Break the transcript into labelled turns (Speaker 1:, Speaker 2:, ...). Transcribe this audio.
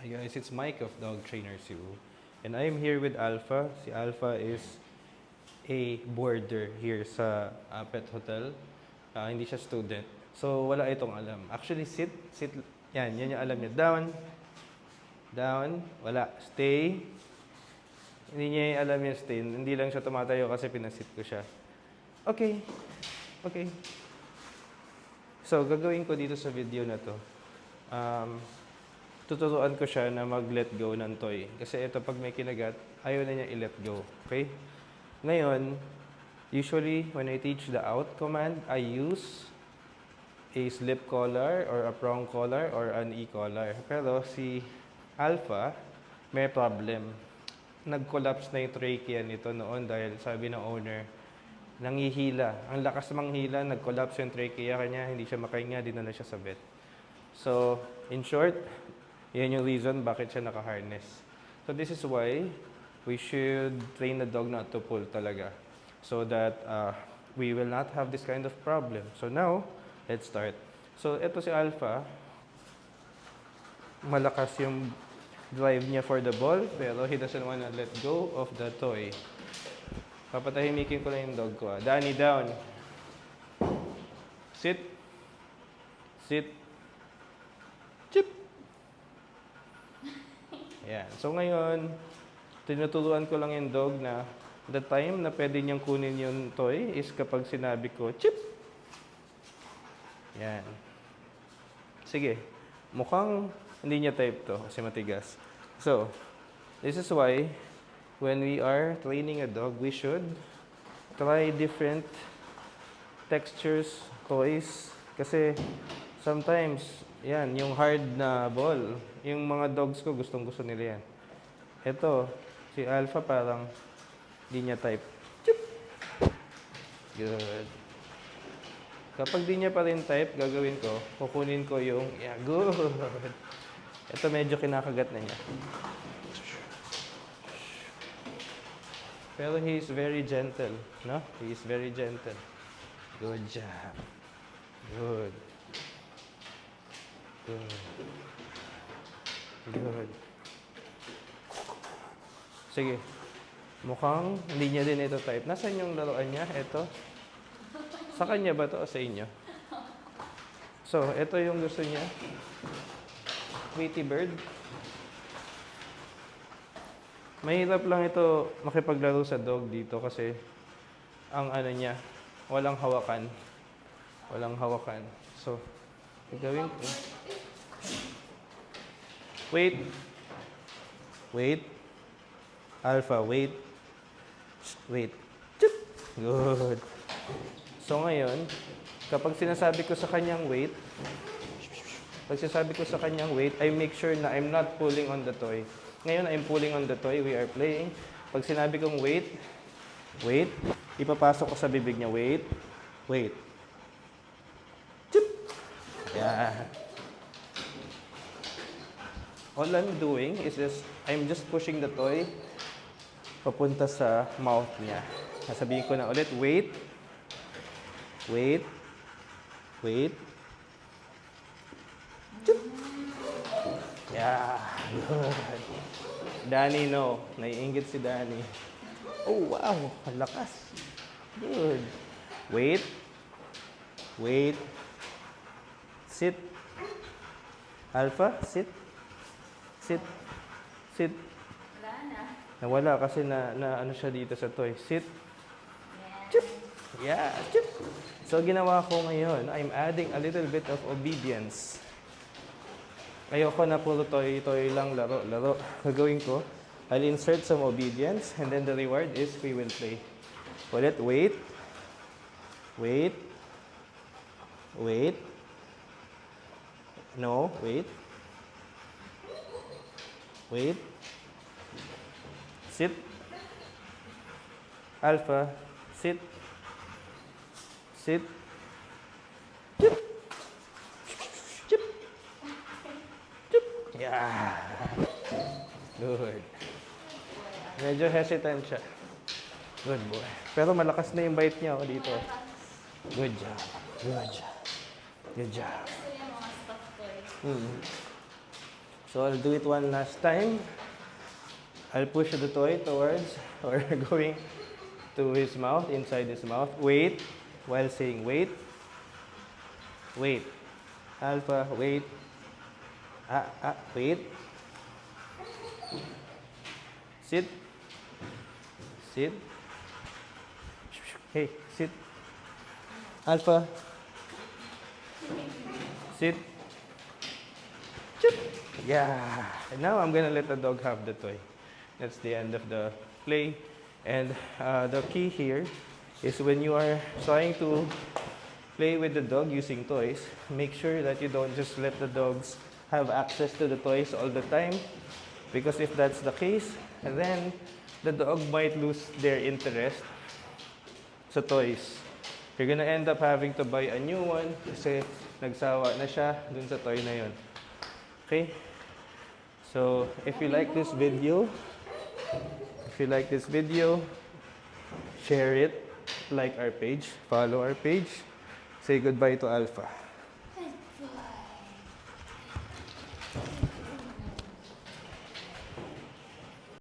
Speaker 1: Hi guys, it's Mike of Dog Trainer Cebu. And I am here with Alpha. Si Alpha is a boarder here sa Pet Hotel. Hindi siya student. So wala itong alam. Actually, sit. Yan yung alam niya. Down, down, wala. Stay. Hindi niya alam yung stay. Hindi lang siya tumatayo kasi pinasit ko siya. Okay. Okay. So, gagawin ko dito sa video na to. Tuturuan ko siya na mag-let go ng toy. Kasi ito, pag may kinagat, ayaw na niya i-let go. Okay? Ngayon, usually, when I teach the out command, I use a slip collar or a prong collar or an e-collar. Pero si Alpha, may problem. Nag-collapse na yung trachea nito noon dahil sabi ng owner, nangihila. Ang lakas manghila, nag-collapse yung trachea kanya, hindi siya makahinga, dinala siya sa vet. So, in short, yan yung reason bakit siya naka-harness. So, this is why we should train the dog not to pull talaga. So that we will not have this kind of problem. So now, let's start. So, ito si Alpha. Malakas yung drive niya for the ball, pero he doesn't wanna let go of the toy. Papatahimikin ko lang yung dog ko. Danny, down. Sit. Sit. Chip. Yan. So ngayon, tinuturuan ko lang yung dog na the time na pwede niyang kunin yung toy is kapag sinabi ko, chip. Yan. Sige. Mukhang hindi niya type to kasi matigas. So, this is why when we are training a dog, we should try different textures, toys. Kasi sometimes, yan, yung hard na ball, yung mga dogs ko gustong-gusto nila yan. Ito, si Alpha parang di niya type. Chup! Good. Kapag di niya pa rin type, gagawin ko, kukunin ko yung, yeah, good. Ito medyo kinakagat na niya. Pero he is very gentle, no? He is very gentle. Good job. Good. Good. Good. Sige. Mukhang hindi niya din ito type. Nasaan yung laruan niya? Ito. Sa kanya ba to o sa inyo? So, ito yung gusto niya. Tweety bird. Mahirap lang ito makipaglaro sa dog dito kasi ang ano niya, walang hawakan. Walang hawakan. So, gagawin ko. Wait. Wait. Alpha, wait. Wait. Chup! Good. So ngayon, kapag sinasabi ko sa kanyang wait, I make sure na I'm not pulling on the toy. Ngayon, I'm pulling on the toy. We are playing. Pag sinabi kong wait, wait, ipapasok ko sa bibig niya. Wait, wait. Chup! Yeah. All I'm doing is I'm just pushing the toy papunta sa mouth niya. Sasabihin ko na ulit, wait, wait, wait. Chup! Yeah, good. Danny, no. Naiingit si Danny. Oh, wow. Ang lakas. Good. Wait. Wait. Sit. Alpha, sit. Sit. Sit.
Speaker 2: Wala na.
Speaker 1: Nawala kasi na ano siya dito sa toy. Sit. Chip. Yeah, chip. So, ginawa ko ngayon, I'm adding a little bit of obedience. Ayoko na puro toy lang, laro. Gagawin ko, I'll insert some obedience and then the reward is we will play. Ulit, wait. Wait. Wait. No, wait. Wait. Sit. Alpha, sit. Sit. Chip. Chip. Chip. Yeah. Good. Medyo hesitant siya. Good boy. Pero malakas na yung bite niya dito. Good job. Good job. Good job.
Speaker 2: Gusto yung mga stuffed toy.
Speaker 1: So I'll do it one last time. I'll push the toy towards or going to his mouth, inside his mouth. Wait, while saying wait. Wait. Alpha, wait. Wait. Sit. Sit. Hey, sit. Alpha. Sit. Chip. Yeah. And now I'm gonna let the dog have the toy. That's the end of the play. And the key here is when you are trying to play with the dog using toys, make sure that you don't just let the dogs have access to the toys all the time. Because if that's the case, then the dog might lose their interest sa toys. You're gonna end up having to buy a new one kasi nagsawa na siya dun sa toy na yun. Okay? So, if you like this video, share it, like our page, follow our page, say goodbye to Alpha.